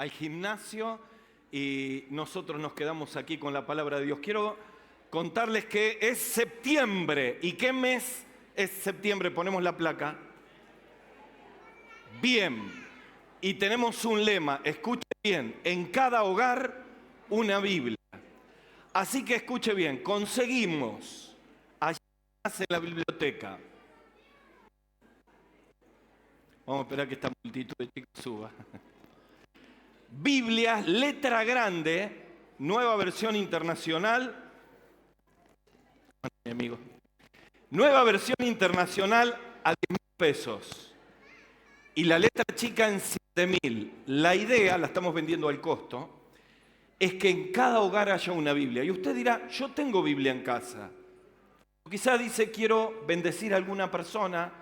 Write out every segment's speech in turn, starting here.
al gimnasio y nosotros nos quedamos aquí con la palabra de Dios. Quiero contarles que es septiembre. ¿Y qué mes es septiembre? Ponemos la placa. Bien. Y tenemos un lema, escuche bien, en cada hogar una Biblia. Así que escuche bien, conseguimos allá en la biblioteca. Vamos a esperar que esta multitud de chicos suba. Biblias, letra grande, nueva versión internacional. Mi amigo. Nueva versión internacional a 10.000 pesos. Y la letra chica en 7.000. La idea, la estamos vendiendo al costo, es que en cada hogar haya una Biblia. Y usted dirá, yo tengo Biblia en casa. O quizá dice, quiero bendecir a alguna persona,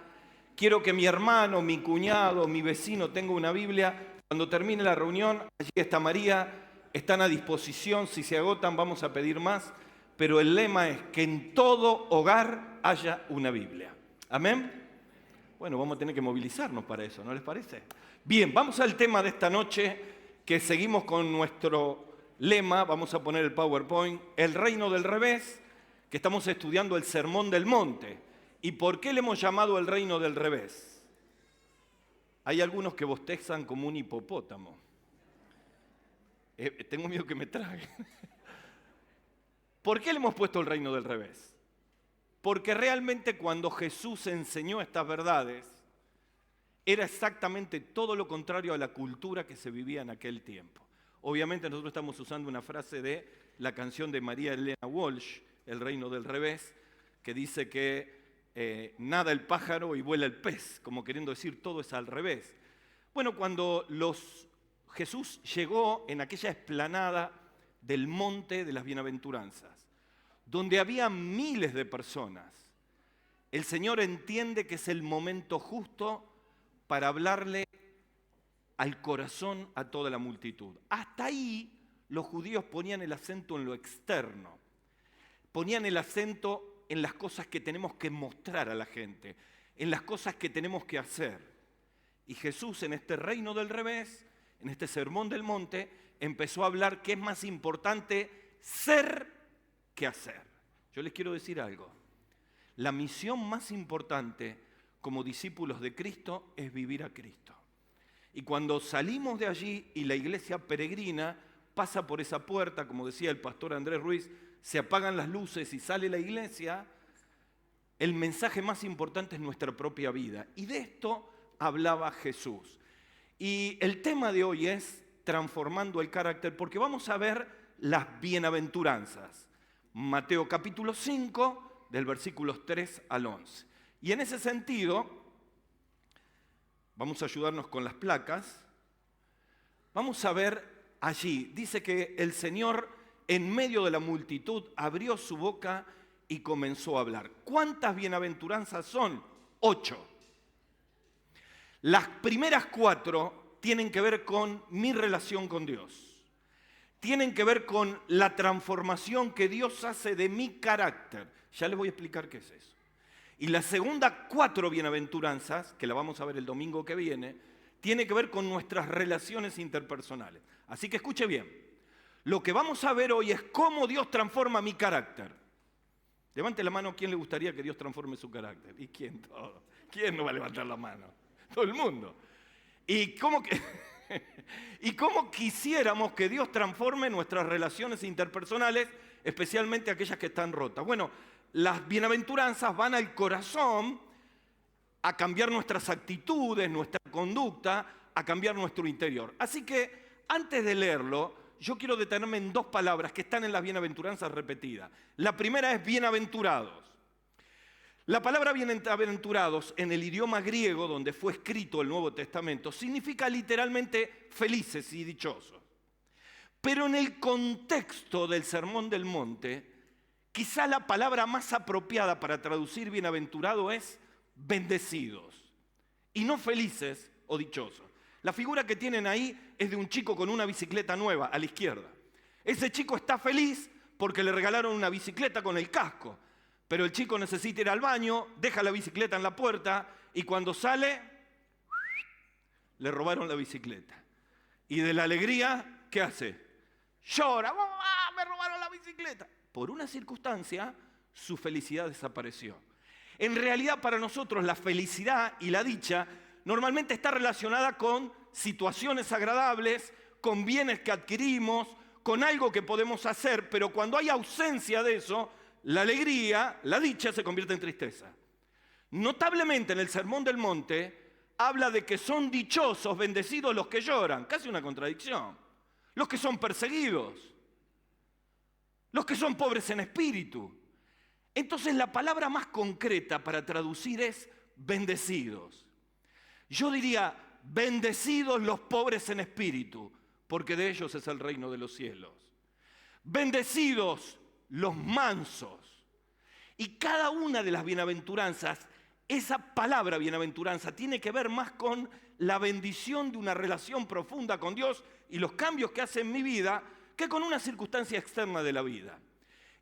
quiero que mi hermano, mi cuñado, mi vecino tenga una Biblia. Cuando termine la reunión, allí está María, están a disposición. Si se agotan, vamos a pedir más. Pero el lema es que en todo hogar haya una Biblia. ¿Amén? Bueno, vamos a tener que movilizarnos para eso, ¿no les parece? Bien, vamos al tema de esta noche, que seguimos con nuestro lema. Vamos a poner el PowerPoint. El reino del revés, que estamos estudiando el Sermón del Monte. ¿Y por qué le hemos llamado el reino del revés? Hay algunos que bostezan como un hipopótamo. Tengo miedo que me traguen. ¿Por qué le hemos puesto el reino del revés? Porque realmente cuando Jesús enseñó estas verdades, era exactamente todo lo contrario a la cultura que se vivía en aquel tiempo. Obviamente nosotros estamos usando una frase de la canción de María Elena Walsh, El reino del revés, que dice que nada el pájaro y vuela el pez, como queriendo decir todo es al revés. Bueno, cuando Jesús llegó en aquella explanada del monte de las bienaventuranzas, donde había miles de personas, el Señor entiende que es el momento justo para hablarle al corazón a toda la multitud. Hasta ahí los judíos ponían el acento en lo externo, ponían el acento en las cosas que tenemos que mostrar a la gente, en las cosas que tenemos que hacer. Y Jesús en este reino del revés, en este sermón del monte, empezó a hablar que es más importante ser que hacer. Yo les quiero decir algo. La misión más importante como discípulos de Cristo es vivir a Cristo. Y cuando salimos de allí y la iglesia peregrina pasa por esa puerta, como decía el pastor Andrés Ruiz, se apagan las luces y sale la iglesia, el mensaje más importante es nuestra propia vida. Y de esto hablaba Jesús. Y el tema de hoy es transformando el carácter, porque vamos a ver las bienaventuranzas. Mateo capítulo 5, del versículos 3 al 11. Y en ese sentido, vamos a ayudarnos con las placas. Vamos a ver allí, dice que el Señor en medio de la multitud abrió su boca y comenzó a hablar. ¿Cuántas bienaventuranzas son? 8. Las primeras 4 tienen que ver con mi relación con Dios. Tienen que ver con la transformación que Dios hace de mi carácter. Ya les voy a explicar qué es eso. Y las segundas 4 bienaventuranzas, que la vamos a ver el domingo que viene, tiene que ver con nuestras relaciones interpersonales. Así que escuche bien. Lo que vamos a ver hoy es cómo Dios transforma mi carácter. Levante la mano, ¿quién le gustaría que Dios transforme su carácter? ¿Y quién? Todo. ¿Quién no va a levantar la mano? Todo el mundo. ¿Y cómo quisiéramos que Dios transforme nuestras relaciones interpersonales, especialmente aquellas que están rotas? Bueno, las bienaventuranzas van al corazón a cambiar nuestras actitudes, nuestra conducta, a cambiar nuestro interior. Así que, antes de leerlo, yo quiero detenerme en 2 palabras que están en las bienaventuranzas repetidas. La primera es bienaventurados. La palabra bienaventurados en el idioma griego donde fue escrito el Nuevo Testamento significa literalmente felices y dichosos. Pero en el contexto del Sermón del Monte, quizá la palabra más apropiada para traducir bienaventurado es bendecidos y no felices o dichosos. La figura que tienen ahí es de un chico con una bicicleta nueva a la izquierda. Ese chico está feliz porque le regalaron una bicicleta con el casco. Pero el chico necesita ir al baño, deja la bicicleta en la puerta y cuando sale, le robaron la bicicleta. Y de la alegría, ¿qué hace? Llora, ¡ah, me robaron la bicicleta! Por una circunstancia, su felicidad desapareció. En realidad, para nosotros, la felicidad y la dicha normalmente está relacionada con situaciones agradables, con bienes que adquirimos, con algo que podemos hacer, pero cuando hay ausencia de eso, la alegría, la dicha se convierte en tristeza. Notablemente en el Sermón del Monte habla de que son dichosos, bendecidos los que lloran, casi una contradicción. Los que son perseguidos, los que son pobres en espíritu. Entonces la palabra más concreta para traducir es bendecidos. Yo diría, bendecidos los pobres en espíritu, porque de ellos es el reino de los cielos. Bendecidos los mansos. Y cada una de las bienaventuranzas, esa palabra bienaventuranza tiene que ver más con la bendición de una relación profunda con Dios y los cambios que hace en mi vida que con una circunstancia externa de la vida.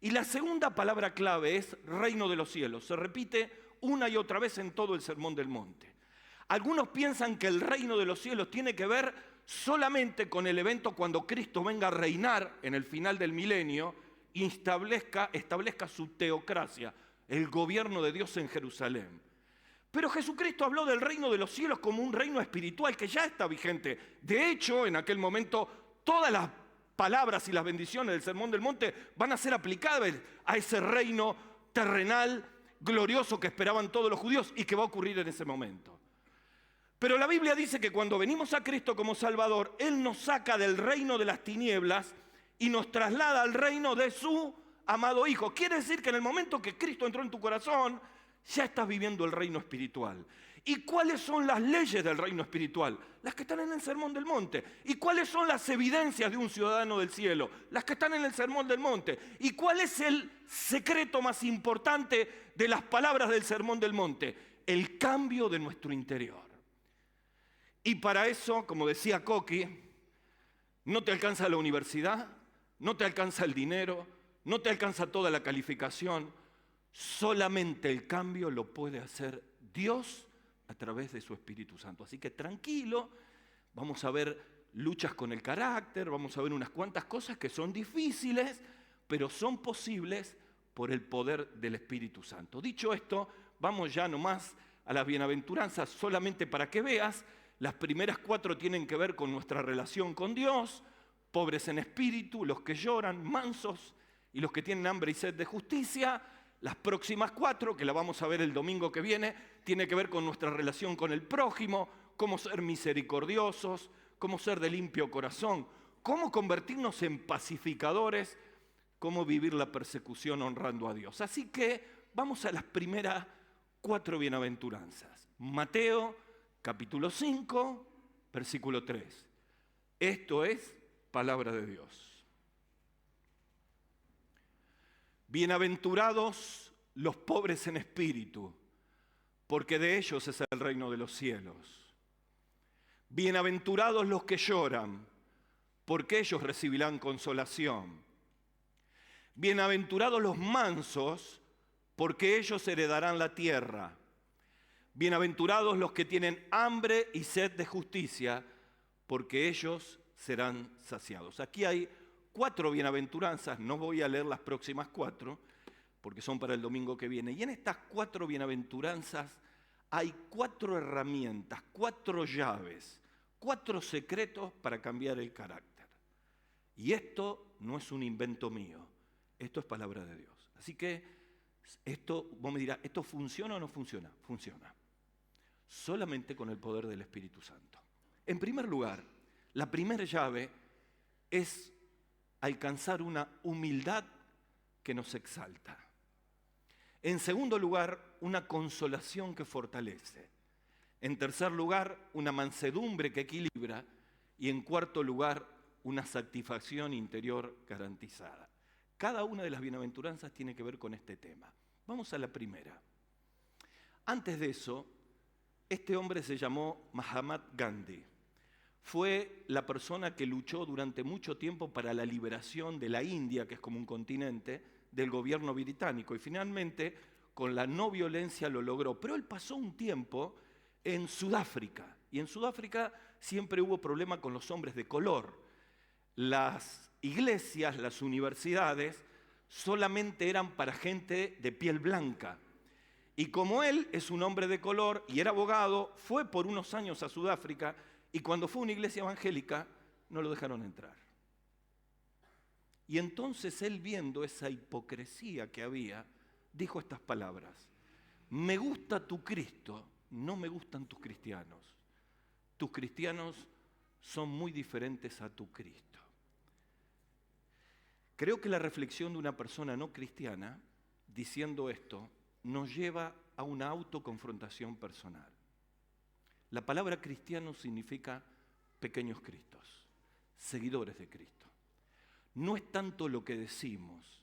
Y la segunda palabra clave es reino de los cielos. Se repite una y otra vez en todo el Sermón del Monte. Algunos piensan que el reino de los cielos tiene que ver solamente con el evento cuando Cristo venga a reinar en el final del milenio y establezca su teocracia, el gobierno de Dios en Jerusalén. Pero Jesucristo habló del reino de los cielos como un reino espiritual que ya está vigente. De hecho, en aquel momento, todas las palabras y las bendiciones del Sermón del Monte van a ser aplicadas a ese reino terrenal, glorioso que esperaban todos los judíos y que va a ocurrir en ese momento. Pero la Biblia dice que cuando venimos a Cristo como Salvador, Él nos saca del reino de las tinieblas y nos traslada al reino de su amado Hijo. Quiere decir que en el momento que Cristo entró en tu corazón, ya estás viviendo el reino espiritual. ¿Y cuáles son las leyes del reino espiritual? Las que están en el Sermón del Monte. ¿Y cuáles son las evidencias de un ciudadano del cielo? Las que están en el Sermón del Monte. ¿Y cuál es el secreto más importante de las palabras del Sermón del Monte? El cambio de nuestro interior. Y para eso, como decía Coqui, no te alcanza la universidad, no te alcanza el dinero, no te alcanza toda la calificación. Solamente el cambio lo puede hacer Dios a través de su Espíritu Santo. Así que tranquilo, vamos a ver luchas con el carácter, vamos a ver unas cuantas cosas que son difíciles, pero son posibles por el poder del Espíritu Santo. Dicho esto, vamos ya nomás a las bienaventuranzas, solamente para que veas. Las primeras 4 tienen que ver con nuestra relación con Dios, pobres en espíritu, los que lloran, mansos, y los que tienen hambre y sed de justicia. Las próximas 4, que la vamos a ver el domingo que viene, tiene que ver con nuestra relación con el prójimo, cómo ser misericordiosos, cómo ser de limpio corazón, cómo convertirnos en pacificadores, cómo vivir la persecución honrando a Dios. Así que vamos a las primeras 4 bienaventuranzas. Mateo, capítulo 5, versículo 3. Esto es palabra de Dios. Bienaventurados los pobres en espíritu, porque de ellos es el reino de los cielos. Bienaventurados los que lloran, porque ellos recibirán consolación. Bienaventurados los mansos, porque ellos heredarán la tierra. Bienaventurados los que tienen hambre y sed de justicia, porque ellos serán saciados. Aquí hay 4 bienaventuranzas, no voy a leer las próximas 4, porque son para el domingo que viene. Y en estas 4 bienaventuranzas hay 4 herramientas, 4 llaves, 4 secretos para cambiar el carácter. Y esto no es un invento mío, esto es palabra de Dios. Así que vos me dirás, ¿esto funciona o no funciona? Funciona. Solamente con el poder del Espíritu Santo. En primer lugar, la primera llave es alcanzar una humildad que nos exalta. En segundo lugar, una consolación que fortalece. En tercer lugar, una mansedumbre que equilibra. Y en cuarto lugar, una satisfacción interior garantizada. Cada una de las bienaventuranzas tiene que ver con este tema. Vamos a la primera. Antes de eso, este hombre se llamó Mahatma Gandhi. Fue la persona que luchó durante mucho tiempo para la liberación de la India, que es como un continente, del gobierno británico. Y finalmente, con la no violencia lo logró. Pero él pasó un tiempo en Sudáfrica. Y en Sudáfrica siempre hubo problema con los hombres de color. Las iglesias, las universidades, solamente eran para gente de piel blanca. Y como él es un hombre de color y era abogado, fue por unos años a Sudáfrica y cuando fue a una iglesia evangélica no lo dejaron entrar. Y entonces él, viendo esa hipocresía que había, dijo estas palabras: me gusta tu Cristo, no me gustan tus cristianos. Tus cristianos son muy diferentes a tu Cristo. Creo que la reflexión de una persona no cristiana, diciendo esto, nos lleva a una autoconfrontación personal. La palabra cristiano significa pequeños Cristos, seguidores de Cristo. No es tanto lo que decimos,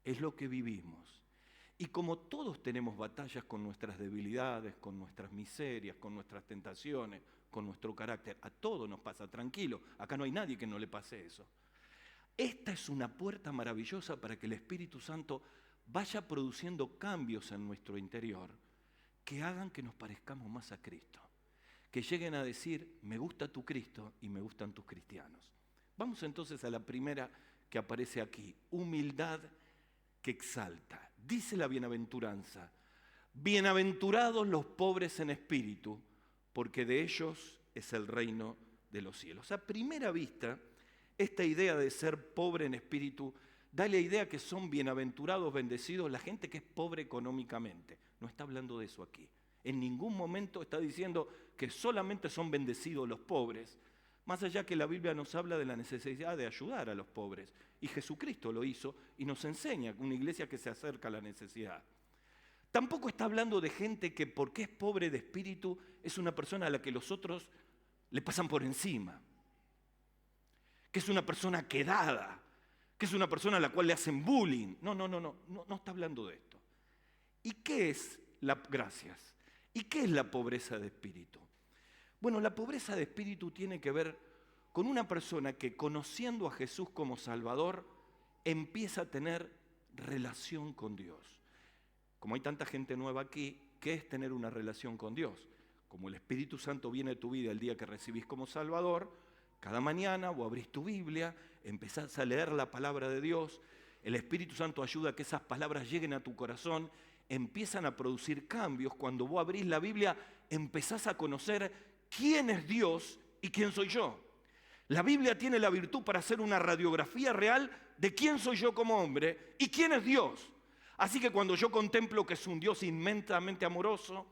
es lo que vivimos. Y como todos tenemos batallas con nuestras debilidades, con nuestras miserias, con nuestras tentaciones, con nuestro carácter, a todos nos pasa, tranquilo, acá no hay nadie que no le pase eso. Esta es una puerta maravillosa para que el Espíritu Santo vaya produciendo cambios en nuestro interior que hagan que nos parezcamos más a Cristo, que lleguen a decir: me gusta tu Cristo y me gustan tus cristianos. Vamos entonces a la primera que aparece aquí: humildad que exalta. Dice la bienaventuranza: bienaventurados los pobres en espíritu, porque de ellos es el reino de los cielos. A primera vista, esta idea de ser pobre en espíritu da la idea que son bienaventurados, bendecidos, la gente que es pobre económicamente. No está hablando de eso aquí. En ningún momento está diciendo que solamente son bendecidos los pobres, más allá que la Biblia nos habla de la necesidad de ayudar a los pobres. Y Jesucristo lo hizo y nos enseña, una iglesia que se acerca a la necesidad. Tampoco está hablando de gente que, porque es pobre de espíritu, es una persona a la que los otros le pasan por encima, que es una persona quedada, que es una persona a la cual le hacen bullying. No está hablando de esto. ¿Y qué es gracias? ¿Y qué es la pobreza de espíritu? Bueno, la pobreza de espíritu tiene que ver con una persona que, conociendo a Jesús como Salvador, empieza a tener relación con Dios. Como hay tanta gente nueva aquí, ¿qué es tener una relación con Dios? Como el Espíritu Santo viene a tu vida el día que recibís como Salvador, cada mañana vos abrís tu Biblia, empezás a leer la palabra de Dios, el Espíritu Santo ayuda a que esas palabras lleguen a tu corazón, empiezan a producir cambios. Cuando vos abrís la Biblia, empezás a conocer quién es Dios y quién soy yo. La Biblia tiene la virtud para hacer una radiografía real de quién soy yo como hombre y quién es Dios. Así que cuando yo contemplo que es un Dios inmensamente amoroso,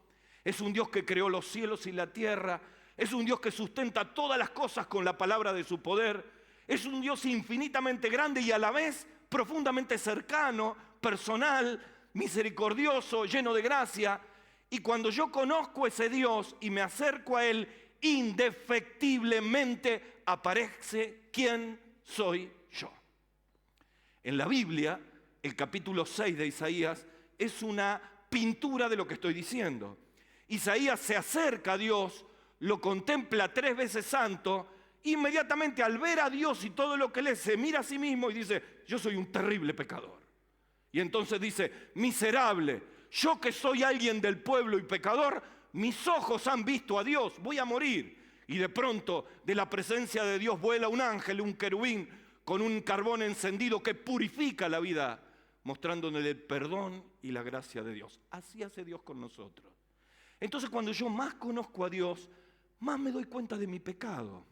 es un Dios que creó los cielos y la tierra, es un Dios que sustenta todas las cosas con la palabra de su poder, es un Dios infinitamente grande y a la vez profundamente cercano, personal, misericordioso, lleno de gracia. Y cuando yo conozco ese Dios y me acerco a Él, indefectiblemente aparece quién soy yo. En la Biblia, el capítulo 6 de Isaías es una pintura de lo que estoy diciendo. Isaías se acerca a Dios, lo contempla 3 veces santo, inmediatamente al ver a Dios y todo lo que lee, se mira a sí mismo y dice: yo soy un terrible pecador. Y entonces dice: miserable, yo que soy alguien del pueblo y pecador, mis ojos han visto a Dios, voy a morir. Y de pronto de la presencia de Dios vuela un ángel, un querubín, con un carbón encendido que purifica la vida, mostrándole el perdón y la gracia de Dios. Así hace Dios con nosotros. Entonces, cuando yo más conozco a Dios, más me doy cuenta de mi pecado,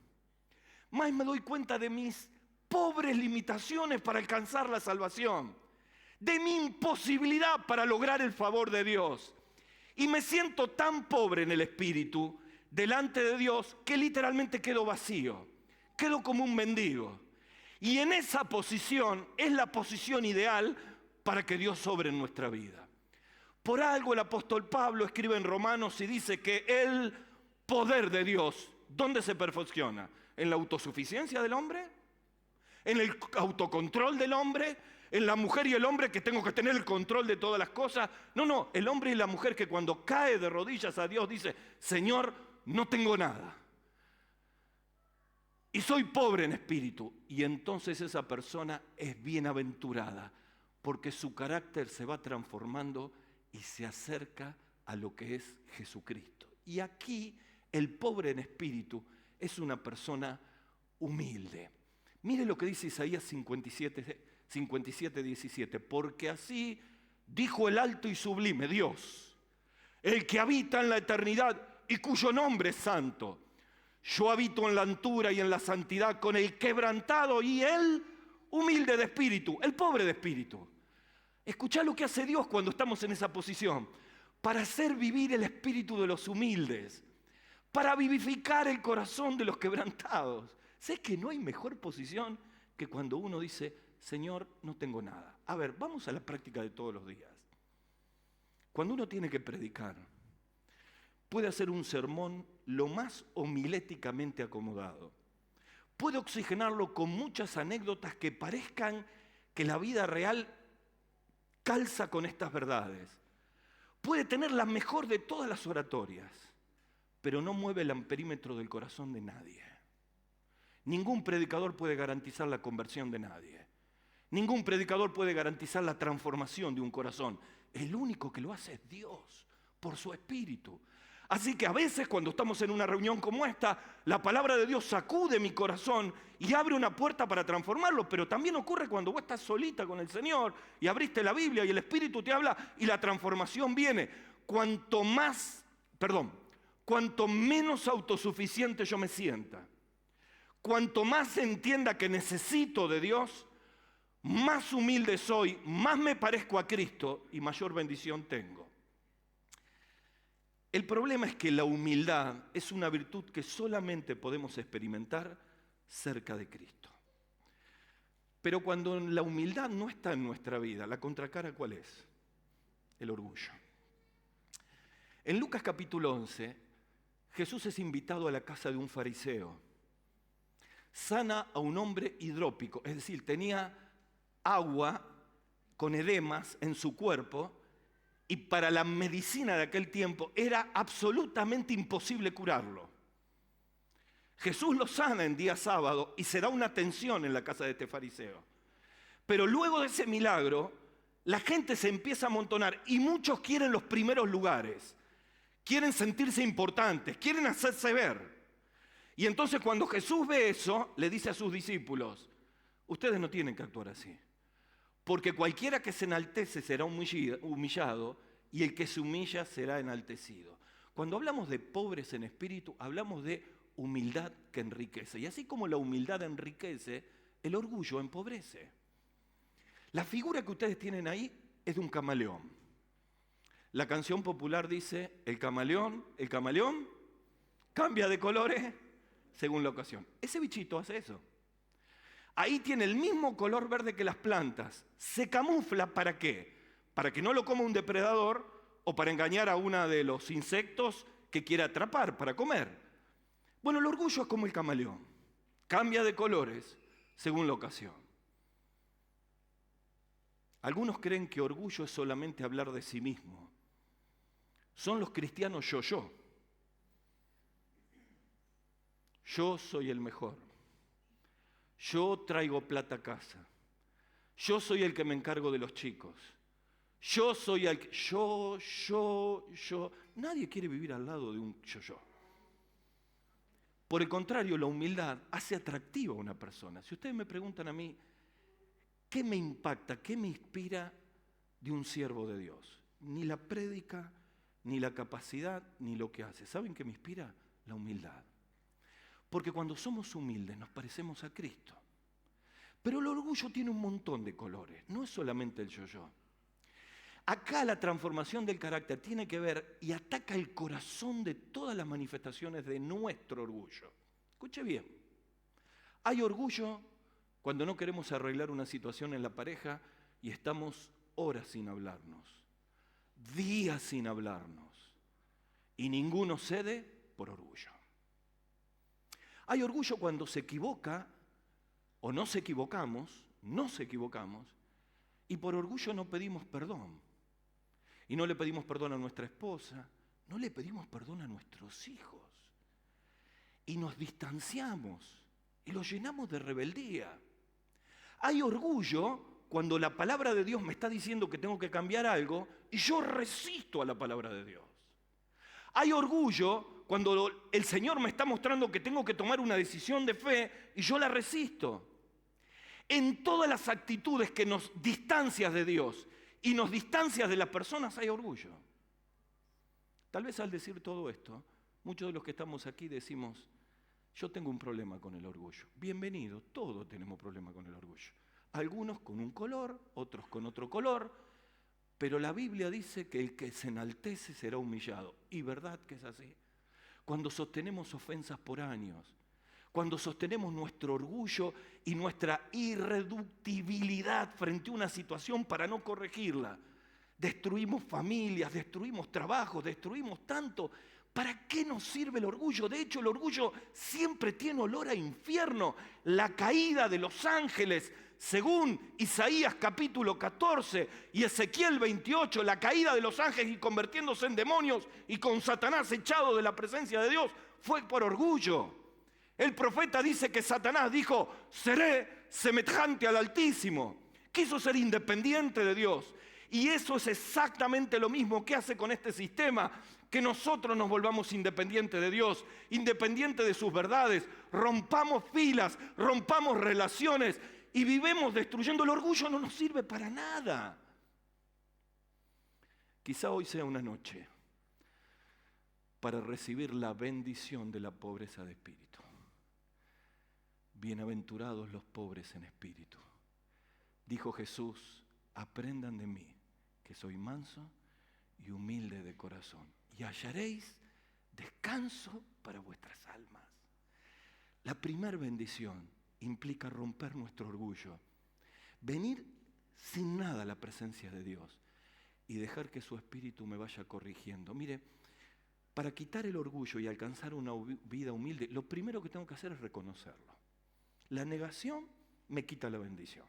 más me doy cuenta de mis pobres limitaciones para alcanzar la salvación, de mi imposibilidad para lograr el favor de Dios. Y me siento tan pobre en el espíritu delante de Dios que literalmente quedo vacío, quedo como un mendigo. Y en esa posición es la posición ideal para que Dios obre en nuestra vida. Por algo el apóstol Pablo escribe en Romanos y dice que el poder de Dios, ¿dónde se perfecciona? ¿En la autosuficiencia del hombre? ¿En el autocontrol del hombre? ¿En la mujer y el hombre que tengo que tener el control de todas las cosas? No, el hombre y la mujer que cuando cae de rodillas a Dios dice: Señor, no tengo nada y soy pobre en espíritu. Y entonces esa persona es bienaventurada, porque su carácter se va transformando y se acerca a lo que es Jesucristo. Y aquí El pobre en espíritu es una persona humilde. Mire lo que dice Isaías 57, 17. Porque así dijo el alto y sublime Dios, el que habita en la eternidad y cuyo nombre es santo. Yo habito en la altura y en la santidad con el quebrantado y el humilde de espíritu, el pobre de espíritu. Escuchá lo que hace Dios cuando estamos en esa posición. Para hacer vivir el espíritu de los humildes, para vivificar el corazón de los quebrantados. ¿Sé que no hay mejor posición que cuando uno dice, Señor, no tengo nada? A ver, vamos a la práctica de todos los días. Cuando uno tiene que predicar, puede hacer un sermón lo más homiléticamente acomodado. Puede oxigenarlo con muchas anécdotas que parezcan que la vida real calza con estas verdades. Puede tener la mejor de todas las oratorias, pero no mueve el amperímetro del corazón de nadie. Ningún predicador puede garantizar la conversión de nadie. Ningún predicador puede garantizar la transformación de un corazón. El único que lo hace es Dios, por su Espíritu. Así que a veces cuando estamos en una reunión como esta, la palabra de Dios sacude mi corazón y abre una puerta para transformarlo, pero también ocurre cuando vos estás solita con el Señor y abriste la Biblia y el Espíritu te habla y la transformación viene. Cuanto menos autosuficiente yo me sienta, cuanto más entienda que necesito de Dios, más humilde soy, más me parezco a Cristo y mayor bendición tengo. El problema es que la humildad es una virtud que solamente podemos experimentar cerca de Cristo. Pero cuando la humildad no está en nuestra vida, ¿la contracara cuál es? El orgullo. En Lucas capítulo 11, Jesús es invitado a la casa de un fariseo. Sana a un hombre hidrópico, es decir, tenía agua con edemas en su cuerpo y para la medicina de aquel tiempo era absolutamente imposible curarlo. Jesús lo sana en día sábado y se da una atención en la casa de este fariseo. Pero luego de ese milagro, la gente se empieza a amontonar y muchos quieren los primeros lugares. Quieren sentirse importantes, quieren hacerse ver. Y entonces cuando Jesús ve eso, le dice a sus discípulos, ustedes no tienen que actuar así. Porque cualquiera que se enaltece será humillado y el que se humilla será enaltecido. Cuando hablamos de pobres en espíritu, hablamos de humildad que enriquece. Y así como la humildad enriquece, el orgullo empobrece. La figura que ustedes tienen ahí es de un camaleón. La canción popular dice, el camaleón cambia de colores según la ocasión. Ese bichito hace eso. Ahí tiene el mismo color verde que las plantas. Se camufla ¿para qué? Para que no lo coma un depredador o para engañar a uno de los insectos que quiera atrapar para comer. Bueno, el orgullo es como el camaleón. Cambia de colores según la ocasión. Algunos creen que orgullo es solamente hablar de sí mismo. Son los cristianos yo. Yo soy el mejor. Yo traigo plata a casa. Yo soy el que me encargo de los chicos. Yo soy el que... Yo. Nadie quiere vivir al lado de un yo. Por el contrario, la humildad hace atractiva a una persona. Si ustedes me preguntan a mí, ¿qué me impacta, qué me inspira de un siervo de Dios? Ni la prédica, ni la capacidad, ni lo que hace. ¿Saben qué me inspira? La humildad. Porque cuando somos humildes nos parecemos a Cristo. Pero el orgullo tiene un montón de colores, no es solamente el yo. Acá la transformación del carácter tiene que ver y ataca el corazón de todas las manifestaciones de nuestro orgullo. Escuche bien, hay orgullo cuando no queremos arreglar una situación en la pareja y estamos horas sin hablarnos, días sin hablarnos, y ninguno cede por orgullo. Hay orgullo cuando se equivoca o nos equivocamos, y por orgullo no pedimos perdón. Y no le pedimos perdón a nuestra esposa, no le pedimos perdón a nuestros hijos. Y nos distanciamos y los llenamos de rebeldía. Hay orgullo cuando la palabra de Dios me está diciendo que tengo que cambiar algo y yo resisto a la palabra de Dios. Hay orgullo cuando el Señor me está mostrando que tengo que tomar una decisión de fe y yo la resisto. En todas las actitudes que nos distancian de Dios y nos distancian de las personas hay orgullo. Tal vez al decir todo esto, muchos de los que estamos aquí decimos, yo tengo un problema con el orgullo. Bienvenido, todos tenemos problema con el orgullo. Algunos con un color, otros con otro color, pero la Biblia dice que el que se enaltece será humillado. Y verdad que es así. Cuando sostenemos ofensas por años, cuando sostenemos nuestro orgullo y nuestra irreductibilidad frente a una situación para no corregirla, destruimos familias, destruimos trabajos, destruimos tanto. ¿Para qué nos sirve el orgullo? De hecho, el orgullo siempre tiene olor a infierno. La caída de los ángeles, según Isaías capítulo 14 y Ezequiel 28, la caída de los ángeles y convirtiéndose en demonios y con Satanás echado de la presencia de Dios, fue por orgullo. El profeta dice que Satanás dijo, seré semejante al Altísimo. Quiso ser independiente de Dios. Y eso es exactamente lo mismo que hace con este sistema, que nosotros nos volvamos independientes de Dios, independientes de sus verdades, rompamos filas, rompamos relaciones y vivimos destruyendo. El orgullo no nos sirve para nada. Quizá hoy sea una noche para recibir la bendición de la pobreza de espíritu. Bienaventurados los pobres en espíritu. Dijo Jesús, aprendan de mí, que soy manso y humilde de corazón, y hallaréis descanso para vuestras almas. La primera bendición implica romper nuestro orgullo, venir sin nada a la presencia de Dios y dejar que su espíritu me vaya corrigiendo. Mire, para quitar el orgullo y alcanzar una vida humilde, lo primero que tengo que hacer es reconocerlo. La negación me quita la bendición.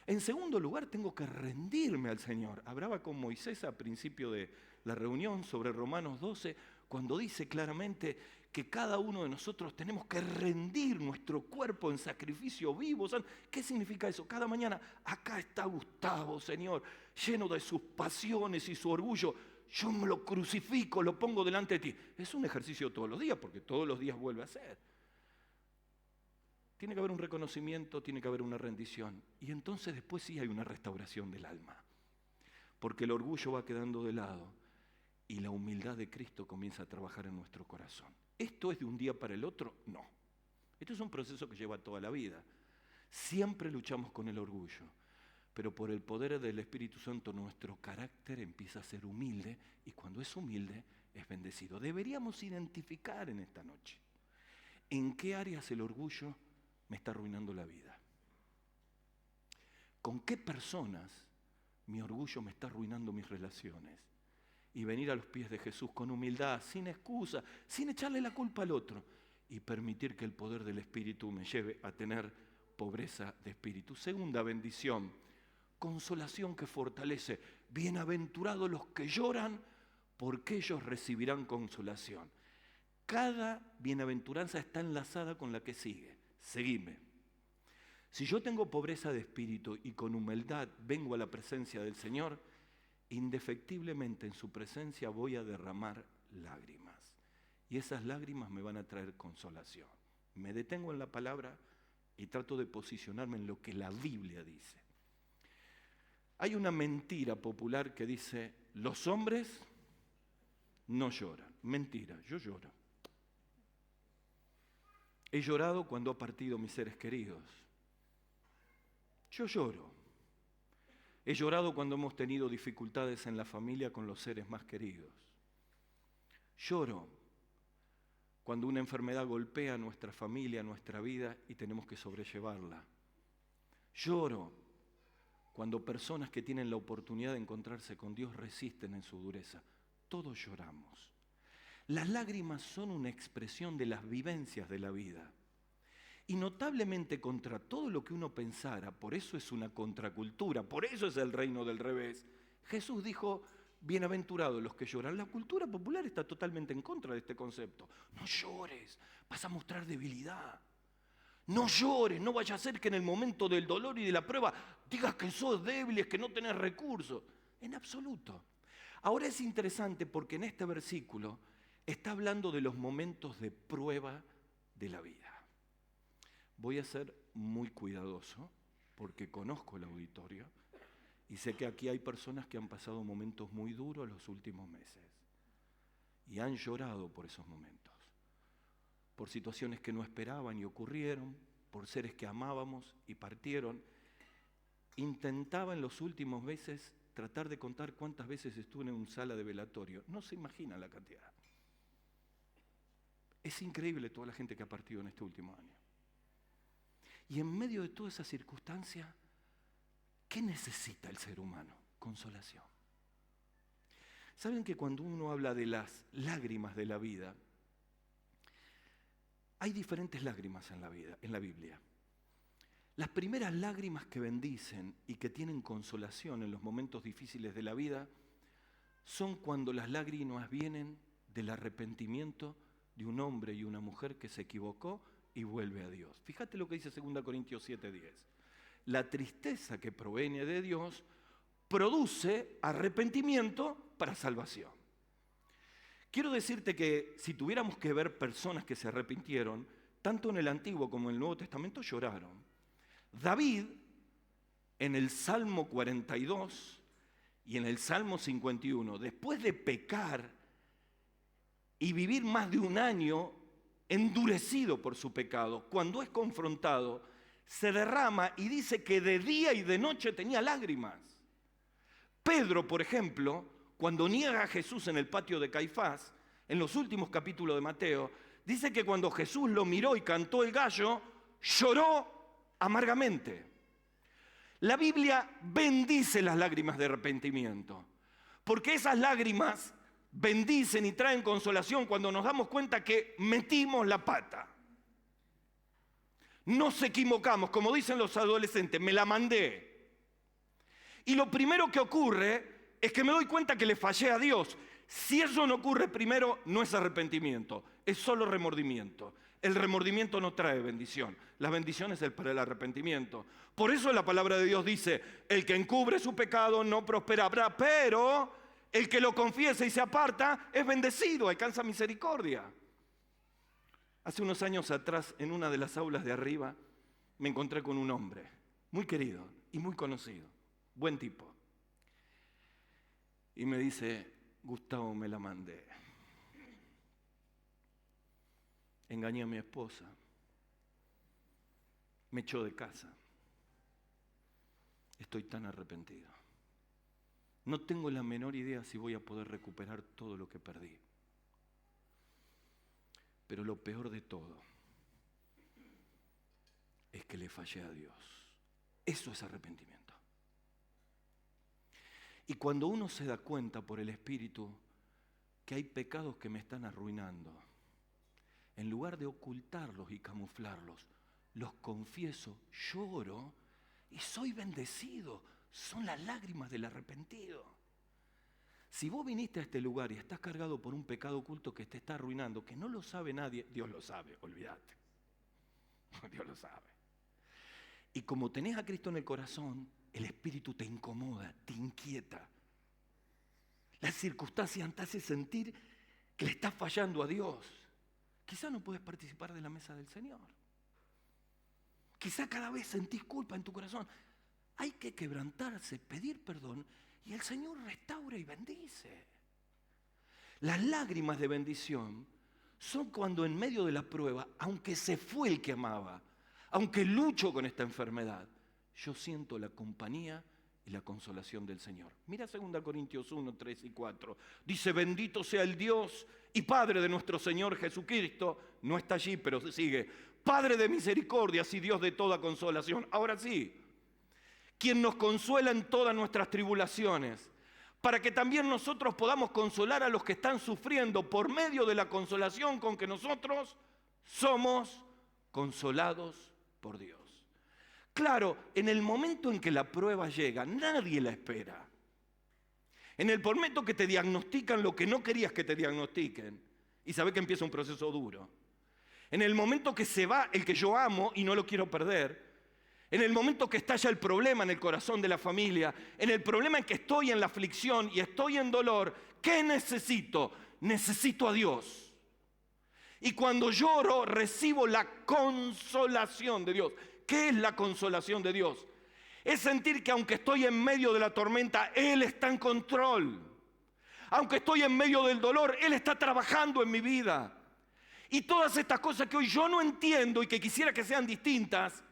En segundo lugar, tengo que rendirme al Señor. Hablaba con Moisés al principio de la reunión sobre Romanos 12, cuando dice claramente que cada uno de nosotros tenemos que rendir nuestro cuerpo en sacrificio vivo. ¿Qué significa eso? Cada mañana, acá está Gustavo, Señor, lleno de sus pasiones y su orgullo. Yo me lo crucifico, lo pongo delante de ti. Es un ejercicio todos los días, porque todos los días vuelve a ser. Tiene que haber un reconocimiento, tiene que haber una rendición. Y entonces después sí hay una restauración del alma. Porque el orgullo va quedando de lado y la humildad de Cristo comienza a trabajar en nuestro corazón. ¿Esto es de un día para el otro? No. Esto es un proceso que lleva toda la vida. Siempre luchamos con el orgullo. Pero por el poder del Espíritu Santo nuestro carácter empieza a ser humilde y cuando es humilde es bendecido. Deberíamos identificar en esta noche en qué áreas el orgullo me está arruinando la vida. ¿Con qué personas mi orgullo me está arruinando mis relaciones? Y venir a los pies de Jesús con humildad, sin excusa, sin echarle la culpa al otro y permitir que el poder del Espíritu me lleve a tener pobreza de espíritu. Segunda bendición, consolación que fortalece. Bienaventurados los que lloran, porque ellos recibirán consolación. Cada bienaventuranza está enlazada con la que sigue. Seguime. Si yo tengo pobreza de espíritu y con humildad vengo a la presencia del Señor, indefectiblemente en su presencia voy a derramar lágrimas. Y esas lágrimas me van a traer consolación. Me detengo en la palabra y trato de posicionarme en lo que la Biblia dice. Hay una mentira popular que dice, los hombres no lloran. Mentira, yo lloro. He llorado cuando ha partido mis seres queridos. Yo lloro. He llorado cuando hemos tenido dificultades en la familia con los seres más queridos. Lloro cuando una enfermedad golpea a nuestra familia, a nuestra vida y tenemos que sobrellevarla. Lloro cuando personas que tienen la oportunidad de encontrarse con Dios resisten en su dureza. Todos lloramos. Las lágrimas son una expresión de las vivencias de la vida. Y notablemente contra todo lo que uno pensara, por eso es una contracultura, por eso es el reino del revés. Jesús dijo, bienaventurados los que lloran. La cultura popular está totalmente en contra de este concepto. No llores, vas a mostrar debilidad. No llores, no vaya a ser que en el momento del dolor y de la prueba digas que sos débil, que no tenés recursos. En absoluto. Ahora es interesante porque en este versículo Está hablando de los momentos de prueba de la vida. Voy a ser muy cuidadoso porque conozco el auditorio y sé que aquí hay personas que han pasado momentos muy duros los últimos meses y han llorado por esos momentos, por situaciones que no esperaban y ocurrieron, por seres que amábamos y partieron. Intentaba en los últimos meses tratar de contar cuántas veces estuve en una sala de velatorio. No se imagina la cantidad. Es increíble toda la gente que ha partido en este último año. Y en medio de toda esa circunstancia, ¿qué necesita el ser humano? Consolación. ¿Saben que cuando uno habla de las lágrimas de la vida, hay diferentes lágrimas en la vida, en la Biblia? Las primeras lágrimas que bendicen y que tienen consolación en los momentos difíciles de la vida son cuando las lágrimas vienen del arrepentimiento de un hombre y una mujer que se equivocó y vuelve a Dios. Fíjate lo que dice 2 Corintios 7:10. La tristeza que proviene de Dios produce arrepentimiento para salvación. Quiero decirte que si tuviéramos que ver personas que se arrepintieron, tanto en el Antiguo como en el Nuevo Testamento lloraron. David, en el Salmo 42 y en el Salmo 51, después de pecar y vivir más de un año endurecido por su pecado, cuando es confrontado, se derrama y dice que de día y de noche tenía lágrimas. Pedro, por ejemplo, cuando niega a Jesús en el patio de Caifás, en los últimos capítulos de Mateo, dice que cuando Jesús lo miró y cantó el gallo, lloró amargamente. La Biblia bendice las lágrimas de arrepentimiento, porque esas lágrimas bendicen y traen consolación cuando nos damos cuenta que metimos la pata. Nos equivocamos, como dicen los adolescentes, me la mandé. Y lo primero que ocurre es que me doy cuenta que le fallé a Dios. Si eso no ocurre primero, no es arrepentimiento, es solo remordimiento. El remordimiento no trae bendición. La bendición es para el arrepentimiento. Por eso la palabra de Dios dice, el que encubre su pecado no prosperará, pero el que lo confiesa y se aparta es bendecido, alcanza misericordia. Hace unos años atrás, en una de las aulas de arriba, me encontré con un hombre muy querido y muy conocido, buen tipo. Y me dice, Gustavo, me la mandé. Engañé a mi esposa, me echó de casa, estoy tan arrepentido. No tengo la menor idea si voy a poder recuperar todo lo que perdí. Pero lo peor de todo es que le fallé a Dios. Eso es arrepentimiento. Y cuando uno se da cuenta por el Espíritu que hay pecados que me están arruinando, en lugar de ocultarlos y camuflarlos, los confieso, lloro y soy bendecido. Son las lágrimas del arrepentido. Si vos viniste a este lugar y estás cargado por un pecado oculto que te está arruinando, que no lo sabe nadie, Dios lo sabe, olvídate. Dios lo sabe. Y como tenés a Cristo en el corazón, el Espíritu te incomoda, te inquieta. Las circunstancias te hacen sentir que le estás fallando a Dios. Quizá no puedes participar de la mesa del Señor. Quizá cada vez sentís culpa en tu corazón. Hay que quebrantarse, pedir perdón y el Señor restaura y bendice. Las lágrimas de bendición son cuando en medio de la prueba, aunque se fue el que amaba, aunque lucho con esta enfermedad, yo siento la compañía y la consolación del Señor. Mira 2 Corintios 1, 3 y 4. Dice, bendito sea el Dios y Padre de nuestro Señor Jesucristo. No está allí, pero sigue. Padre de misericordias y Dios de toda consolación. Ahora sí. Quien nos consuela en todas nuestras tribulaciones, para que también nosotros podamos consolar a los que están sufriendo por medio de la consolación con que nosotros somos consolados por Dios. Claro, en el momento en que la prueba llega, nadie la espera. En el momento que te diagnostican lo que no querías que te diagnostiquen, y sabes que empieza un proceso duro. En el momento que se va el que yo amo y no lo quiero perder, en el momento que estalla el problema en el corazón de la familia, en el problema en que estoy en la aflicción y estoy en dolor, ¿qué necesito? necesito a Dios. Y cuando lloro, recibo la consolación de Dios. ¿Qué es la consolación de Dios? Es sentir que aunque estoy en medio de la tormenta, Él está en control. Aunque estoy en medio del dolor, Él está trabajando en mi vida. Y todas estas cosas que hoy yo no entiendo y que quisiera que sean distintas,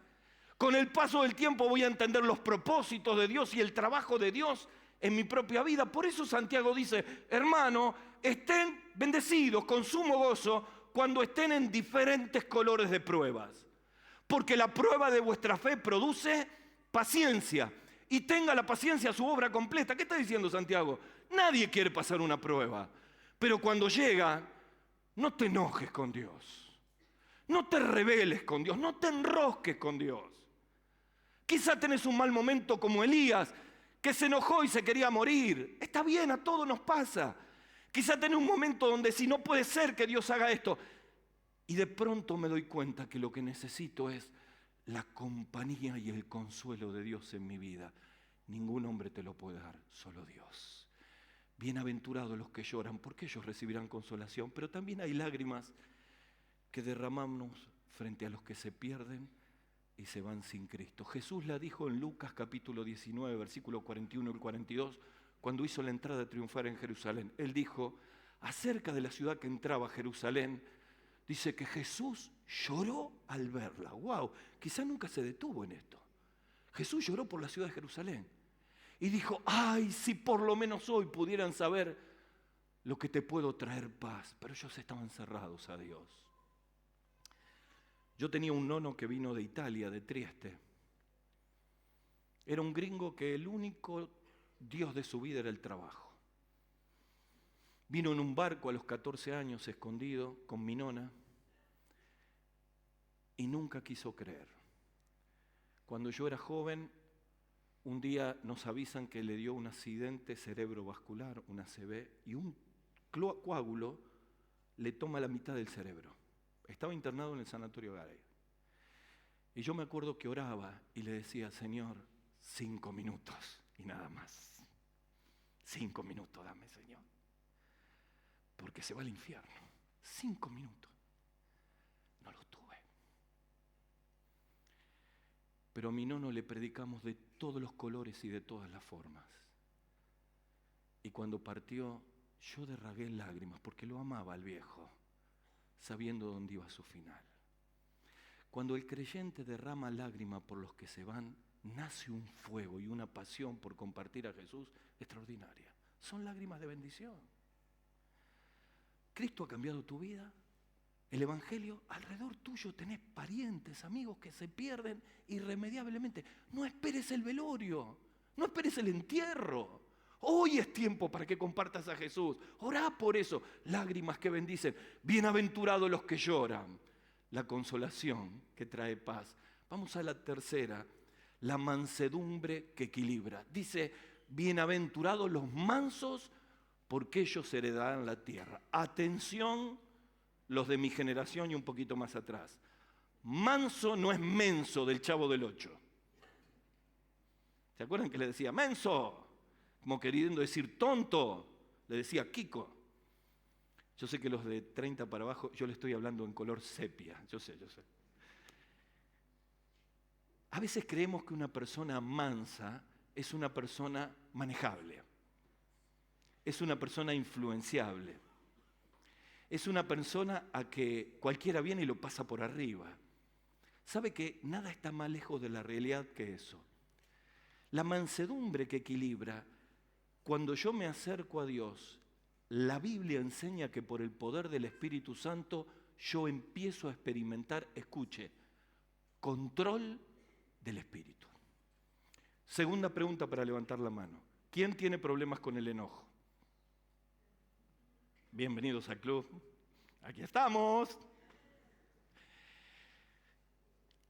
con el paso del tiempo voy a entender los propósitos de Dios y el trabajo de Dios en mi propia vida. Por eso Santiago dice, hermano, estén bendecidos con sumo gozo cuando estén en diferentes colores de pruebas. Porque la prueba de vuestra fe produce paciencia. Y tenga la paciencia su obra completa. ¿Qué está diciendo Santiago? Nadie quiere pasar una prueba. Pero cuando llega, no te enojes con Dios. No te rebeles con Dios. No te enrosques con Dios. Quizá tenés un mal momento como Elías, que se enojó y se quería morir. Está bien, a todos nos pasa. Quizá tenés un momento donde si no puede ser que Dios haga esto. Y de pronto me doy cuenta que lo que necesito es la compañía y el consuelo de Dios en mi vida. Ningún hombre te lo puede dar, solo Dios. Bienaventurados los que lloran, porque ellos recibirán consolación. Pero también hay lágrimas que derramamos frente a los que se pierden y se van sin Cristo. Jesús la dijo en Lucas capítulo 19, versículo 41 y 42, cuando hizo la entrada triunfal en Jerusalén. Él dijo, acerca de la ciudad que entraba a Jerusalén, dice que Jesús lloró al verla. ¡Wow! Quizá nunca se detuvo en esto. Jesús lloró por la ciudad de Jerusalén. Y dijo, ¡ay, si por lo menos hoy pudieran saber lo que te puedo traer paz! Pero ellos estaban cerrados a Dios. Yo tenía un nono que vino de Italia, de Trieste. Era un gringo que el único Dios de su vida era el trabajo. Vino en un barco a los 14 años, escondido, con mi nona, y nunca quiso creer. Cuando yo era joven, un día nos avisan que le dio un accidente cerebrovascular, una ACV, y un coágulo le toma la mitad del cerebro. Estaba internado en el sanatorio Garay. Y yo me acuerdo que oraba y le decía, Señor, 5 minutos y nada más. 5 minutos dame, Señor. Porque se va al infierno. 5 minutos. No los tuve. Pero a mi nono le predicamos de todos los colores y de todas las formas. Y cuando partió, yo derragué lágrimas porque lo amaba al viejo, sabiendo dónde iba su final. Cuando el creyente derrama lágrimas por los que se van, nace un fuego y una pasión por compartir a Jesús extraordinaria. Son lágrimas de bendición. ¿Cristo ha cambiado tu vida? El Evangelio, alrededor tuyo tenés parientes, amigos que se pierden irremediablemente. No esperes el velorio, no esperes el entierro. Hoy es tiempo para que compartas a Jesús. Orá por eso. Lágrimas que bendicen. Bienaventurados los que lloran. La consolación que trae paz. Vamos a la tercera. La mansedumbre que equilibra. Dice, bienaventurados los mansos porque ellos heredarán la tierra. Atención, los de mi generación y un poquito más atrás. Manso no es menso del Chavo del Ocho. ¿Se acuerdan que le decía menso? Como queriendo decir tonto, le decía Kiko. Yo sé que los de 30 para abajo, yo le estoy hablando en color sepia, yo sé. A veces creemos que una persona mansa es una persona manejable, es una persona influenciable, es una persona a que cualquiera viene y lo pasa por arriba. ¿Sabe que nada está más lejos de la realidad que eso? La mansedumbre que equilibra. Cuando yo me acerco a Dios, la Biblia enseña que por el poder del Espíritu Santo yo empiezo a experimentar, escuche, control del Espíritu. Segunda pregunta para levantar la mano. ¿Quién tiene problemas con el enojo? Bienvenidos al club. Aquí estamos.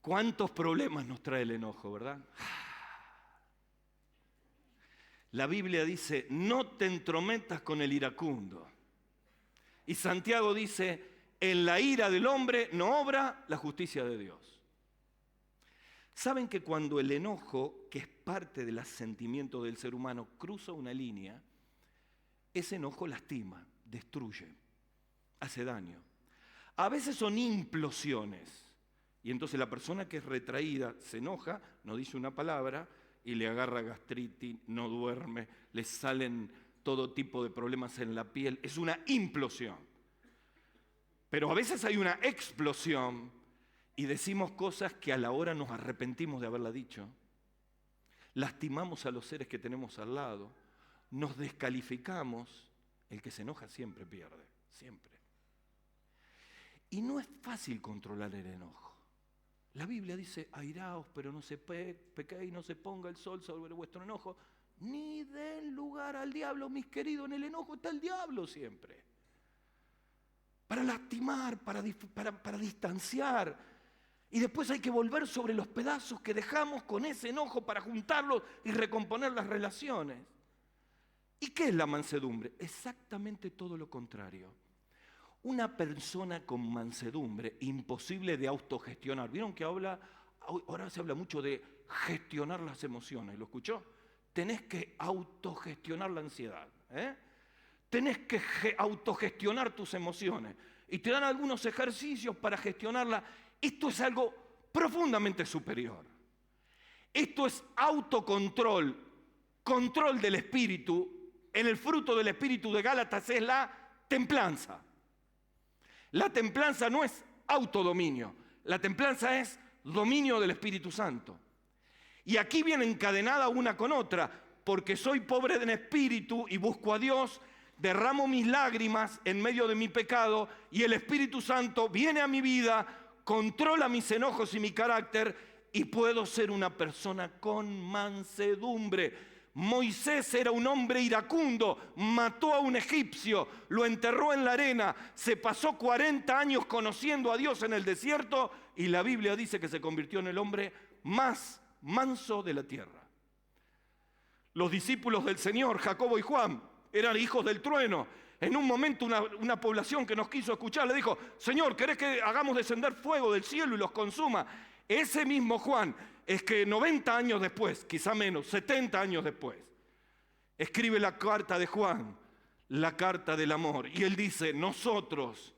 ¿Cuántos problemas nos trae el enojo, verdad? La Biblia dice, no te entrometas con el iracundo. Y Santiago dice, en la ira del hombre no obra la justicia de Dios. ¿Saben que cuando el enojo, que es parte del sentimiento del ser humano, cruza una línea, ese enojo lastima, destruye? hace daño. A veces son implosiones. Y entonces la persona que es retraída se enoja, no dice una palabra y le agarra gastritis, no duerme, le salen todo tipo de problemas en la piel. Es una implosión. Pero a veces hay una explosión y decimos cosas que a la hora nos arrepentimos de haberla dicho. Lastimamos a los seres que tenemos al lado. Nos descalificamos. El que se enoja siempre pierde, siempre. Y no es fácil controlar el enojo. La Biblia dice, airaos, pero no se pequéis, no se ponga el sol sobre vuestro enojo, ni den lugar al diablo, mis queridos. En el enojo está el diablo siempre. Para lastimar, para distanciar. Y después hay que volver sobre los pedazos que dejamos con ese enojo para juntarlos y recomponer las relaciones. ¿Y qué es la mansedumbre? Exactamente todo lo contrario. Una persona con mansedumbre, imposible de autogestionar. ¿Vieron que ahora se habla mucho de gestionar las emociones? ¿Lo escuchó? Tenés que autogestionar la ansiedad. Tenés que autogestionar tus emociones. Y te dan algunos ejercicios para gestionarla. Esto es algo profundamente superior. Esto es autocontrol, control del espíritu. En el fruto del espíritu de Gálatas es la templanza. La templanza no es autodominio, la templanza es dominio del Espíritu Santo. Y aquí viene encadenada una con otra, porque soy pobre en espíritu y busco a Dios, derramo mis lágrimas en medio de mi pecado y el Espíritu Santo viene a mi vida, controla mis enojos y mi carácter y puedo ser una persona con mansedumbre. Moisés era un hombre iracundo, mató a un egipcio, lo enterró en la arena, se pasó 40 años conociendo a Dios en el desierto y la Biblia dice que se convirtió en el hombre más manso de la tierra. Los discípulos del Señor, Jacobo y Juan, eran hijos del trueno. En un momento una población que nos quiso escuchar le dijo, Señor, ¿querés que hagamos descender fuego del cielo y los consuma? Ese mismo Juan es que 90 años después, quizá menos, 70 años después, escribe la carta de Juan, la carta del amor. Y él dice, nosotros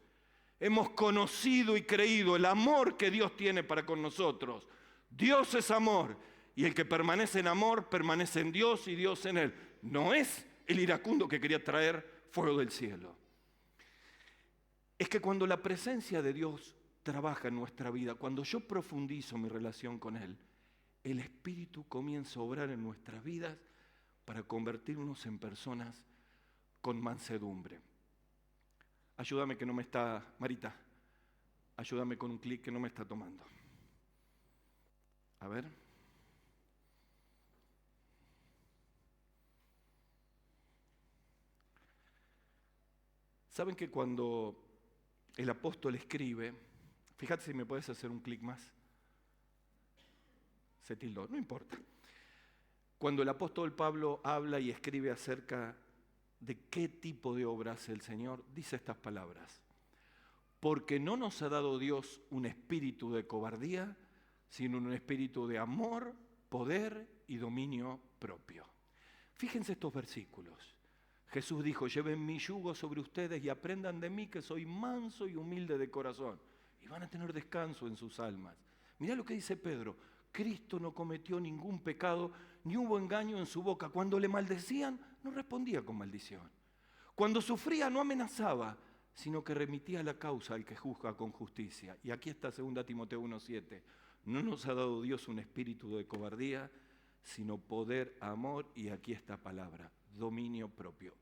hemos conocido y creído el amor que Dios tiene para con nosotros. Dios es amor y el que permanece en amor permanece en Dios y Dios en él. No es el iracundo que quería traer fuego del cielo. Es que cuando la presencia de Dios trabaja en nuestra vida, cuando yo profundizo mi relación con Él, el Espíritu comienza a obrar en nuestras vidas para convertirnos en personas con mansedumbre. Ayúdame que no me está, Marita, ayúdame con un clic que no me está tomando. A ver. ¿Saben que cuando el apóstol escribe, fíjate si me puedes hacer un clic más? Se tildó, no importa. Cuando el apóstol Pablo habla y escribe acerca de qué tipo de obra hace el Señor, dice estas palabras. Porque no nos ha dado Dios un espíritu de cobardía, sino un espíritu de amor, poder y dominio propio. Fíjense estos versículos. Jesús dijo, lleven mi yugo sobre ustedes y aprendan de mí que soy manso y humilde de corazón. Y van a tener descanso en sus almas. Mirá lo que dice Pedro. Cristo no cometió ningún pecado, ni hubo engaño en su boca. Cuando le maldecían, no respondía con maldición. Cuando sufría, no amenazaba, sino que remitía la causa al que juzga con justicia. Y aquí está 2 Timoteo 1:7. No nos ha dado Dios un espíritu de cobardía, sino poder, amor, y aquí esta palabra, dominio propio.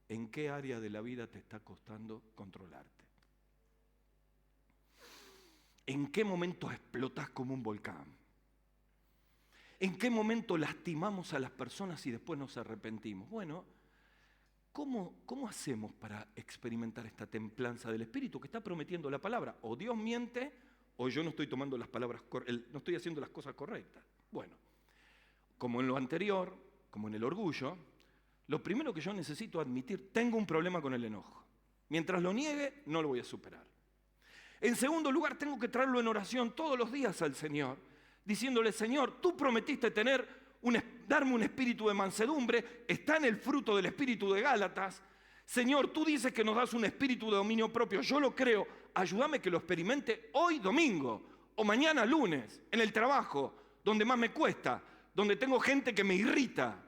¿En qué área de la vida te está costando controlarte? ¿En qué momento explotás como un volcán? ¿En qué momento lastimamos a las personas y después nos arrepentimos? Bueno, ¿cómo hacemos para experimentar esta templanza del Espíritu que está prometiendo la palabra? O Dios miente o yo no estoy tomando las palabras, no estoy haciendo las cosas correctas. Bueno, como en lo anterior, como en el orgullo, lo primero que yo necesito admitir, tengo un problema con el enojo. Mientras lo niegue, no lo voy a superar. En segundo lugar, tengo que traerlo en oración todos los días al Señor, diciéndole, Señor, tú prometiste darme un espíritu de mansedumbre, está en el fruto del espíritu de Gálatas. Señor, tú dices que nos das un espíritu de dominio propio. Yo lo creo. Ayúdame que lo experimente hoy domingo o mañana lunes, en el trabajo, donde más me cuesta, donde tengo gente que me irrita.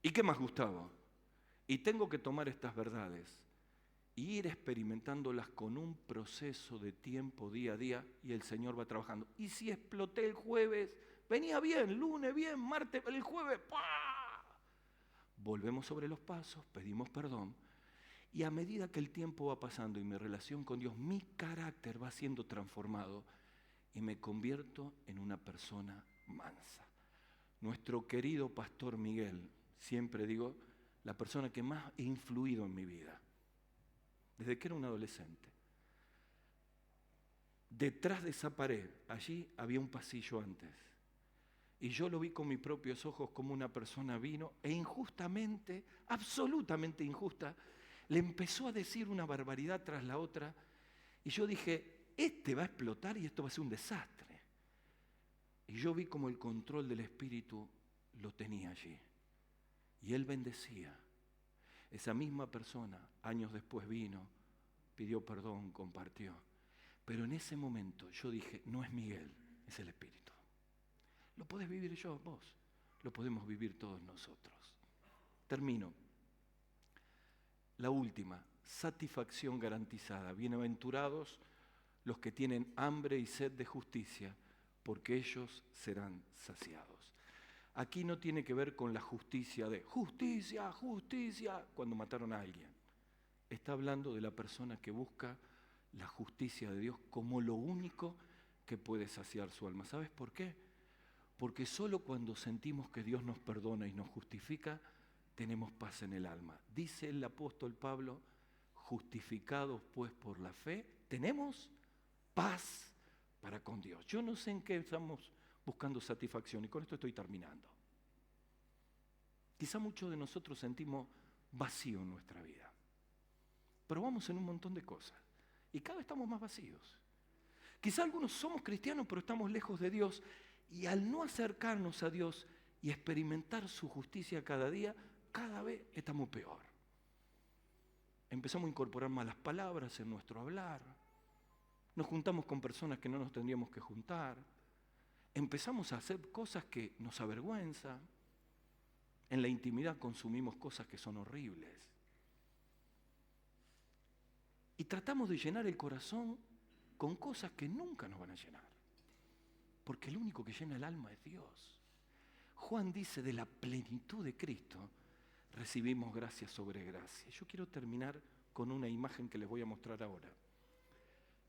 ¿Y qué más, Gustavo? Y tengo que tomar estas verdades y ir experimentándolas con un proceso de tiempo día a día, y el Señor va trabajando. Y si exploté el jueves, venía bien, lunes bien, martes, el jueves, ¡pah! Volvemos sobre los pasos, pedimos perdón, y a medida que el tiempo va pasando y mi relación con Dios, mi carácter va siendo transformado y me convierto en una persona mansa. Nuestro querido pastor Miguel, siempre digo, la persona que más ha influido en mi vida, desde que era un adolescente. Detrás de esa pared, allí había un pasillo antes. Y yo lo vi con mis propios ojos como una persona vino e injustamente, absolutamente injusta, le empezó a decir una barbaridad tras la otra. Y yo dije, este va a explotar y esto va a ser un desastre. Y yo vi como el control del Espíritu lo tenía allí. Y él bendecía. Esa misma persona, años después vino, pidió perdón, compartió. Pero en ese momento yo dije, no es Miguel, es el Espíritu. Lo podés vivir yo, vos. Lo podemos vivir todos nosotros. Termino. La última, satisfacción garantizada. Bienaventurados los que tienen hambre y sed de justicia, porque ellos serán saciados. Aquí no tiene que ver con la justicia de justicia, justicia, cuando mataron a alguien. Está hablando de la persona que busca la justicia de Dios como lo único que puede saciar su alma. ¿Sabes por qué? Porque solo cuando sentimos que Dios nos perdona y nos justifica, tenemos paz en el alma. Dice el apóstol Pablo, justificados pues por la fe, tenemos paz para con Dios. Yo no sé en qué estamos buscando satisfacción, y con esto estoy terminando. Quizá muchos de nosotros sentimos vacío en nuestra vida. Probamos en un montón de cosas y cada vez estamos más vacíos. Quizá algunos somos cristianos pero estamos lejos de Dios, y al no acercarnos a Dios y experimentar su justicia cada día, cada vez estamos peor. Empezamos a incorporar malas palabras en nuestro hablar. Nos juntamos con personas que no nos tendríamos que juntar. Empezamos a hacer cosas que nos avergüenzan. En la intimidad consumimos cosas que son horribles. Y tratamos de llenar el corazón con cosas que nunca nos van a llenar. Porque el único que llena el alma es Dios. Juan dice, de la plenitud de Cristo recibimos gracia sobre gracia. Yo quiero terminar con una imagen que les voy a mostrar ahora,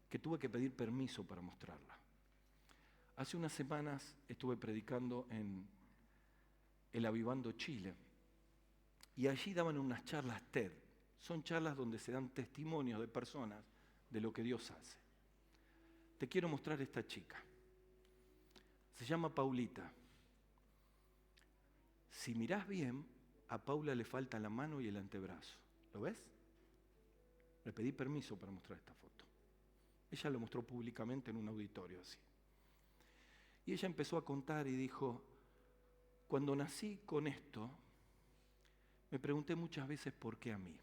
que tuve que pedir permiso para mostrarla. Hace unas semanas estuve predicando en el Avivando Chile, y allí daban unas charlas TED. Son charlas donde se dan testimonios de personas de lo que Dios hace. Te quiero mostrar esta chica. Se llama Paulita. Si mirás bien, a Paula le falta la mano y el antebrazo. ¿Lo ves? Le pedí permiso para mostrar esta foto. Ella lo mostró públicamente en un auditorio así. Y ella empezó a contar y dijo, cuando nací con esto, me pregunté muchas veces por qué a mí.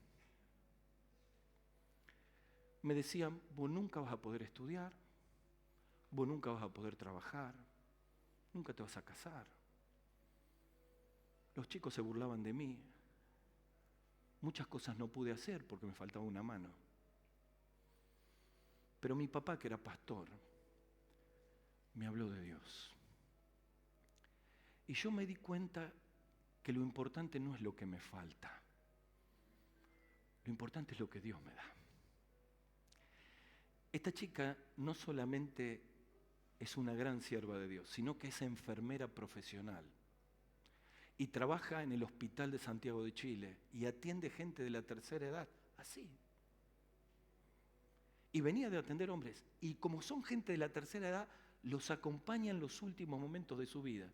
Me decían, vos nunca vas a poder estudiar, vos nunca vas a poder trabajar, nunca te vas a casar. Los chicos se burlaban de mí. Muchas cosas no pude hacer porque me faltaba una mano. Pero mi papá, que era pastor, me habló de Dios. Y yo me di cuenta que lo importante no es lo que me falta. Lo importante es lo que Dios me da. Esta chica no solamente es una gran sierva de Dios, sino que es enfermera profesional. Y trabaja en el Hospital de Santiago de Chile y atiende gente de la tercera edad, así. Y venía de atender hombres. Y como son gente de la tercera edad, los acompaña en los últimos momentos de su vida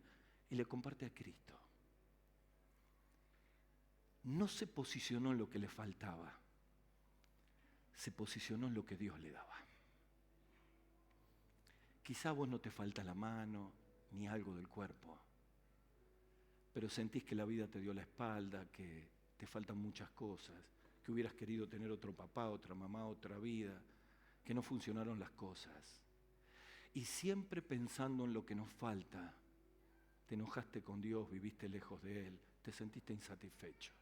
y le comparte a Cristo. No se posicionó en lo que le faltaba, se posicionó en lo que Dios le daba. Quizá a vos no te falta la mano ni algo del cuerpo, pero sentís que la vida te dio la espalda, que te faltan muchas cosas, que hubieras querido tener otro papá, otra mamá, otra vida, que no funcionaron las cosas. Y siempre pensando en lo que nos falta, te enojaste con Dios, viviste lejos de Él, te sentiste insatisfecho.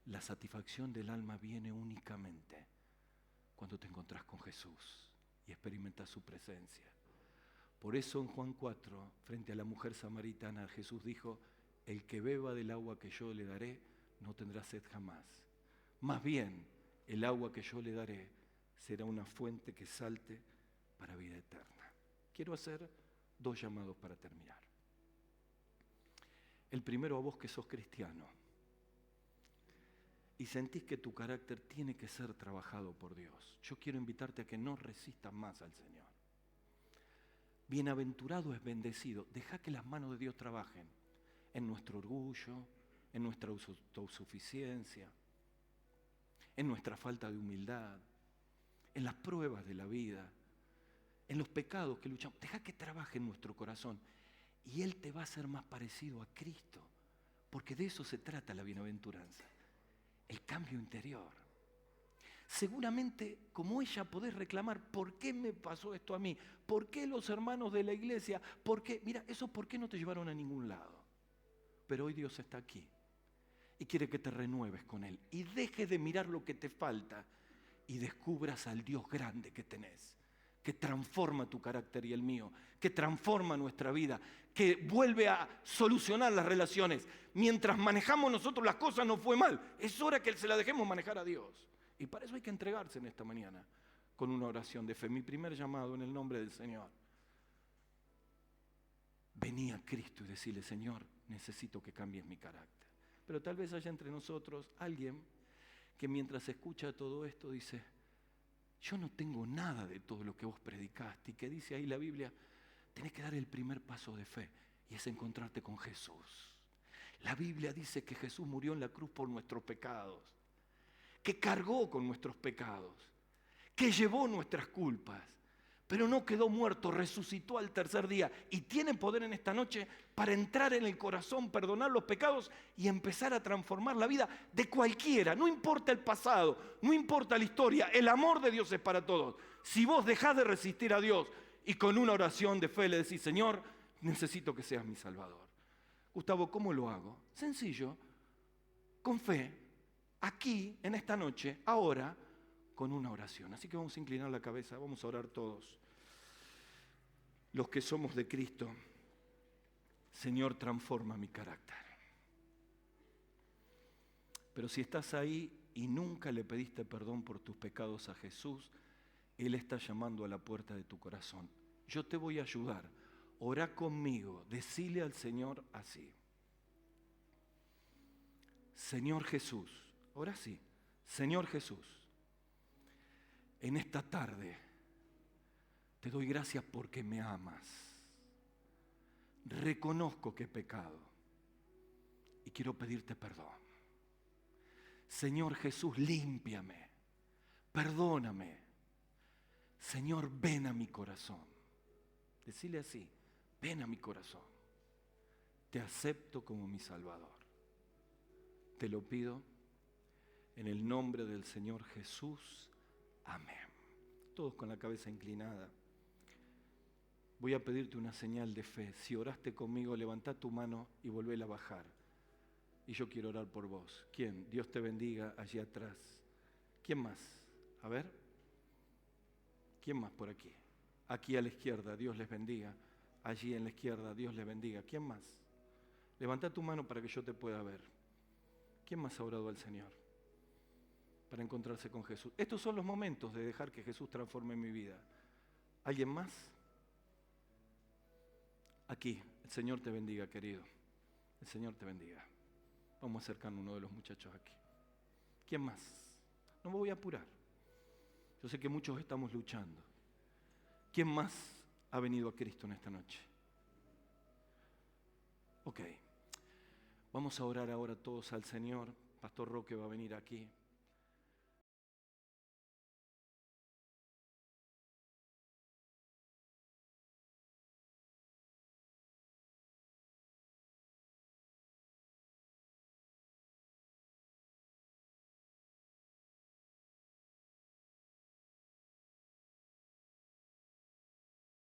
La satisfacción del alma viene únicamente cuando te encontrás con Jesús y experimentas su presencia. Por eso en Juan 4, frente a la mujer samaritana, Jesús dijo: el que beba del agua que yo le daré no tendrá sed jamás. Más bien, el agua que yo le daré será una fuente que salte para vida eterna. Quiero hacer 2 llamados para terminar. El primero, a vos que sos cristiano y sentís que tu carácter tiene que ser trabajado por Dios. Yo quiero invitarte a que no resistas más al Señor. Bienaventurado es bendecido. Deja que las manos de Dios trabajen en nuestro orgullo, en nuestra autosuficiencia, en nuestra falta de humildad, en las pruebas de la vida, en los pecados que luchamos. Deja que trabaje en nuestro corazón y Él te va a hacer más parecido a Cristo, porque de eso se trata la bienaventuranza, el cambio interior. Seguramente, como ella, podés reclamar: ¿por qué me pasó esto a mí? ¿Por qué los hermanos de la iglesia? ¿Por qué? Mira, esos por qué no te llevaron a ningún lado. Pero hoy Dios está aquí y quiere que te renueves con Él y dejes de mirar lo que te falta y descubras al Dios grande que tenés, que transforma tu carácter y el mío, que transforma nuestra vida, que vuelve a solucionar las relaciones. Mientras manejamos nosotros las cosas no fue mal, es hora que se la dejemos manejar a Dios. Y para eso hay que entregarse en esta mañana con una oración de fe. Mi primer llamado en el nombre del Señor. Vení a Cristo y decirle: Señor, necesito que cambies mi carácter. Pero tal vez haya entre nosotros alguien que mientras escucha todo esto dice: yo no tengo nada de todo lo que vos predicaste. Y que dice ahí la Biblia: tenés que dar el primer paso de fe, y es encontrarte con Jesús. La Biblia dice que Jesús murió en la cruz por nuestros pecados, que cargó con nuestros pecados, que llevó nuestras culpas, pero no quedó muerto, resucitó al tercer día y tiene poder en esta noche para entrar en el corazón, perdonar los pecados y empezar a transformar la vida de cualquiera. No importa el pasado, no importa la historia, el amor de Dios es para todos. Si vos dejás de resistir a Dios y con una oración de fe le decís: Señor, necesito que seas mi Salvador. Gustavo, ¿cómo lo hago? Sencillo, con fe, aquí, en esta noche, ahora, con una oración. Así que vamos a inclinar la cabeza, vamos a orar todos. Los que somos de Cristo: Señor, transforma mi carácter. Pero si estás ahí y nunca le pediste perdón por tus pecados a Jesús, Él está llamando a la puerta de tu corazón. Yo te voy a ayudar. Orá conmigo, decile al Señor así: Señor Jesús, ahora sí, Señor Jesús, en esta tarde te doy gracias porque me amas. Reconozco que he pecado y quiero pedirte perdón. Señor Jesús, límpiame, perdóname. Señor, ven a mi corazón. Decile así: ven a mi corazón. Te acepto como mi Salvador. Te lo pido en el nombre del Señor Jesús. Amén. Todos con la cabeza inclinada. Voy a pedirte una señal de fe. Si oraste conmigo, levantá tu mano y volvéla a bajar. Y yo quiero orar por vos. ¿Quién? Dios te bendiga allí atrás. ¿Quién más? A ver. ¿Quién más por aquí? Aquí a la izquierda, Dios les bendiga. Allí en la izquierda, Dios les bendiga. ¿Quién más? Levantá tu mano para que yo te pueda ver. ¿Quién más ha orado al Señor para encontrarse con Jesús? Estos son los momentos de dejar que Jesús transforme mi vida. ¿Alguien más? Aquí, el Señor te bendiga, querido. El Señor te bendiga. Vamos a acercarnos a uno de los muchachos aquí. ¿Quién más? No me voy a apurar. Yo sé que muchos estamos luchando. ¿Quién más ha venido a Cristo en esta noche? Ok. Vamos a orar ahora todos al Señor. Pastor Roque va a venir aquí.